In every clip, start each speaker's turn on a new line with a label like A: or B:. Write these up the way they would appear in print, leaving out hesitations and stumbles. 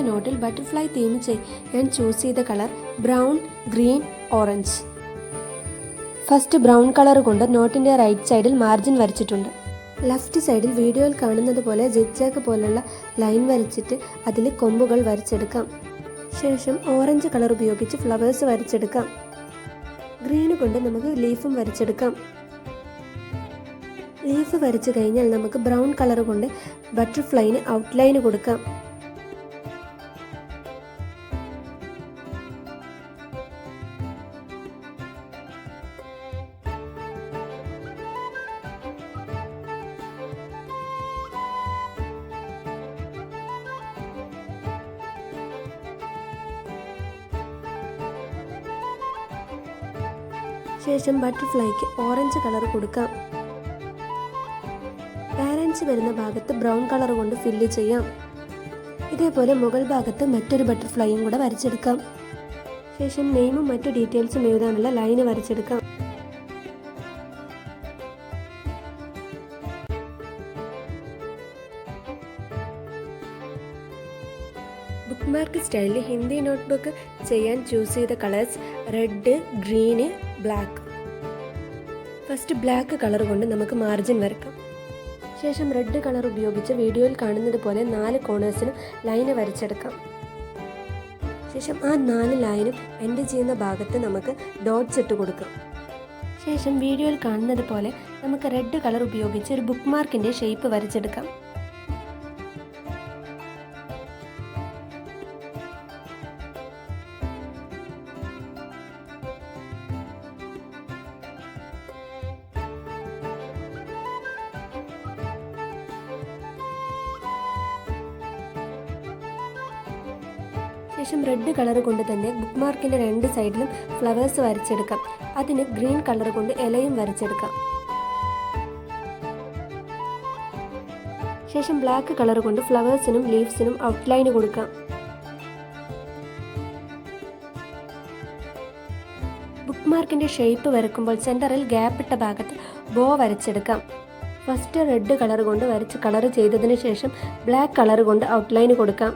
A: നോട്ടിൽ butterfly theme ഞാൻ choose ചെയ്ത colour brown, green, orange. First brown colour കൊണ്ട് നോട്ടിൻ്റെ റൈറ്റ് സൈഡിൽ മാർജിൻ വരച്ചിട്ടുണ്ട്. ലെഫ്റ്റ് സൈഡിൽ വീഡിയോയിൽ കാണുന്നത് പോലെ ജിഗ്ജാഗ് പോലുള്ള ലൈൻ വരച്ചിട്ട് അതിൽ കൊമ്പുകൾ വരച്ചെടുക്കാം. ശേഷം ഓറഞ്ച് കളർ ഉപയോഗിച്ച് ഫ്ലവേഴ്സ് വരച്ചെടുക്കാം. ഗ്രീൻ കൊണ്ട് നമുക്ക് ലീഫും വരച്ചെടുക്കാം. ലീഫ് വരച്ചു കഴിഞ്ഞാൽ നമുക്ക് ബ്രൗൺ കളർ കൊണ്ട് ബട്ടർഫ്ലൈന് ഔട്ട്ലൈന് കൊടുക്കാം. ശേഷം ബട്ടർഫ്ലൈക്ക് ഓറഞ്ച് കളർ കൊടുക്കാം. പാരൻസ് വരുന്ന ഭാഗത്ത് ബ്രൗൺ കളർ കൊണ്ട് ഫില്ല് ചെയ്യാം. ഇതേപോലെ മുകൾ ഭാഗത്ത് മറ്റൊരു ബട്ടർഫ്ലൈയും കൂടെ വരച്ചെടുക്കാം. ശേഷം നെയിമും മറ്റു ഡീറ്റെയിൽസും എഴുതാനുള്ള ലൈന് വരച്ചെടുക്കാം. ബുക്ക് മാർക്ക് സ്റ്റൈലിൽ ഹിന്ദി നോട്ട്ബുക്ക് ചെയ്യാൻ ചൂസ് ചെയ്ത colours red, green, black. First black colour കൊണ്ട് നമുക്ക് മാർജിൻ വരക്കാം. ശേഷം റെഡ് കളർ ഉപയോഗിച്ച് വീഡിയോയിൽ കാണുന്നത് പോലെ 4 കോർണേഴ്സിനും ലൈന് വരച്ചെടുക്കാം. ശേഷം ആ 4 ലൈനും എൻഡ് ചെയ്യുന്ന ഭാഗത്ത് നമുക്ക് ഡോട്ട്സ് ഇട്ട് കൊടുക്കാം. ശേഷം വീഡിയോയിൽ കാണുന്നത് പോലെ നമുക്ക് റെഡ് കളർ ഉപയോഗിച്ച് ഒരു ബുക്ക് മാർക്കിൻ്റെ ഷേപ്പ് വരച്ചെടുക്കാം. ശേഷം റെഡ് കളർ കൊണ്ട് തന്നെ ബുക്ക് മാർക്കിൻ്റെ 2 സൈഡിലും ഫ്ലവേഴ്സ് വരച്ചെടുക്കാം. അതിന് ഗ്രീൻ കളർ കൊണ്ട് ഇലയും വരച്ചെടുക്കാം. ശേഷം ബ്ലാക്ക് കളർ കൊണ്ട് ഫ്ലവേഴ്സിനും ലീവ്സിനും ഔട്ട്ലൈന് കൊടുക്കാം. ബുക്ക് മാർക്കിൻ്റെ ഷേപ്പ് വരക്കുമ്പോൾ സെൻറ്ററിൽ ഗ്യാപ്പ് ഇട്ട ഭാഗത്ത് ബോ വരച്ചെടുക്കാം. ഫസ്റ്റ് റെഡ് കളർ കൊണ്ട് വരച്ച് കളർ ചെയ്തതിന് ശേഷം ബ്ലാക്ക് കളർ കൊണ്ട് ഔട്ട്ലൈന് കൊടുക്കാം.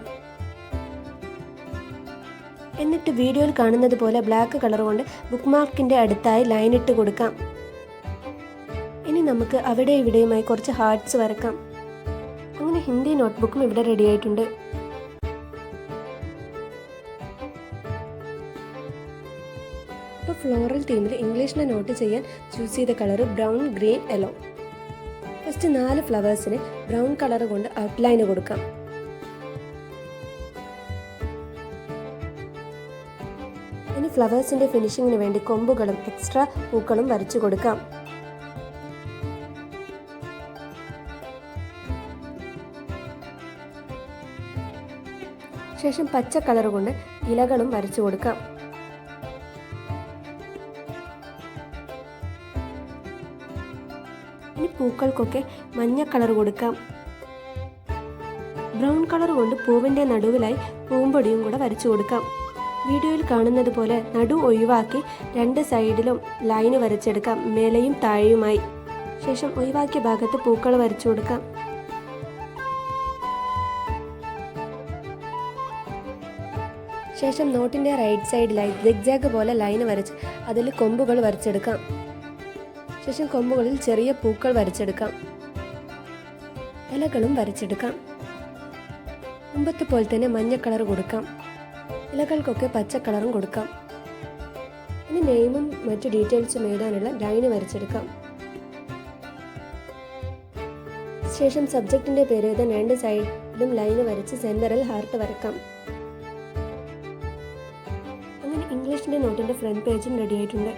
A: എന്നിട്ട് വീഡിയോയിൽ കാണുന്നത് പോലെ ബ്ലാക്ക് കളർ കൊണ്ട് ബുക്ക് മാർക്കിൻ്റെ അടുത്തായി ലൈൻ ഇട്ട് കൊടുക്കാം. ഇനി നമുക്ക് അവിടെ ഇവിടെയുമായി കുറച്ച് ഹാർട്ട്സ് വരക്കാം. അങ്ങനെ ഹിന്ദി നോട്ട്ബുക്കും ഇവിടെ റെഡി ആയിട്ടുണ്ട്. ഇപ്പോൾ ഫ്ലോറൽ തീമിൽ ഇംഗ്ലീഷിലെ നോട്ട് ചെയ്യാൻ ചൂസ് ചെയ്ത colour brown, green, yellow. First 4 ഫ്ലവേഴ്സിന് ബ്രൗൺ കളർ കൊണ്ട് ഔട്ട്ലൈന് കൊടുക്കാം. ഇനി ഫ്ലവേഴ്സിൻ്റെ ഫിനിഷിങ്ങിന് വേണ്ടി കൊമ്പുകളും എക്സ്ട്രാ പൂക്കളും വരച്ചു കൊടുക്കാം. ശേഷം പച്ച കളർ കൊണ്ട് ഇലകളും വരച്ചു കൊടുക്കാം. ഇനി പൂക്കൾക്കൊക്കെ മഞ്ഞ കളർ കൊടുക്കാം. ബ്രൗൺ കളർ കൊണ്ട് പൂവിൻ്റെ നടുവിലായി പൂമ്പൊടിയും കൂടെ വരച്ചു കൊടുക്കാം. വീഡിയോയിൽ കാണുന്നത് പോലെ നടു ഒഴിവാക്കി 2 സൈഡിലും ലൈന് വരച്ചെടുക്കാം, മേലെയും താഴെയുമായി. ശേഷം ഒഴിവാക്കിയ ഭാഗത്ത് പൂക്കൾ വരച്ചു കൊടുക്കാം. ശേഷം നോട്ടിൻ്റെ റൈറ്റ് സൈഡിലായി സിഗ്സാഗ് പോലെ ലൈന് വരച്ച് അതിൽ കൊമ്പുകൾ വരച്ചെടുക്കാം. ശേഷം കൊമ്പുകളിൽ ചെറിയ പൂക്കൾ വരച്ചെടുക്കാം. ഇലകളും വരച്ചെടുക്കാം. മുമ്പത്തെ പോലെ തന്നെ മഞ്ഞ കളർ കൊടുക്കാം. ഇലകൾക്കൊക്കെ പച്ച കളറും കൊടുക്കാം. ഇനി നെയിമും മറ്റു ഡീറ്റെയിൽസും എഴുതാനുള്ള ലൈന് വരച്ചെടുക്കാം. ശേഷം സബ്ജക്റ്റിൻ്റെ പേര് എഴുതാൻ 2 സൈഡിലും ലൈന് വരച്ച് സെൻറ്ററിൽ ഹാർട്ട് വരക്കാം. അങ്ങനെ ഇംഗ്ലീഷിൻ്റെ നോട്ടിൻ്റെ ഫ്രണ്ട് പേജും റെഡി ആയിട്ടുണ്ട്.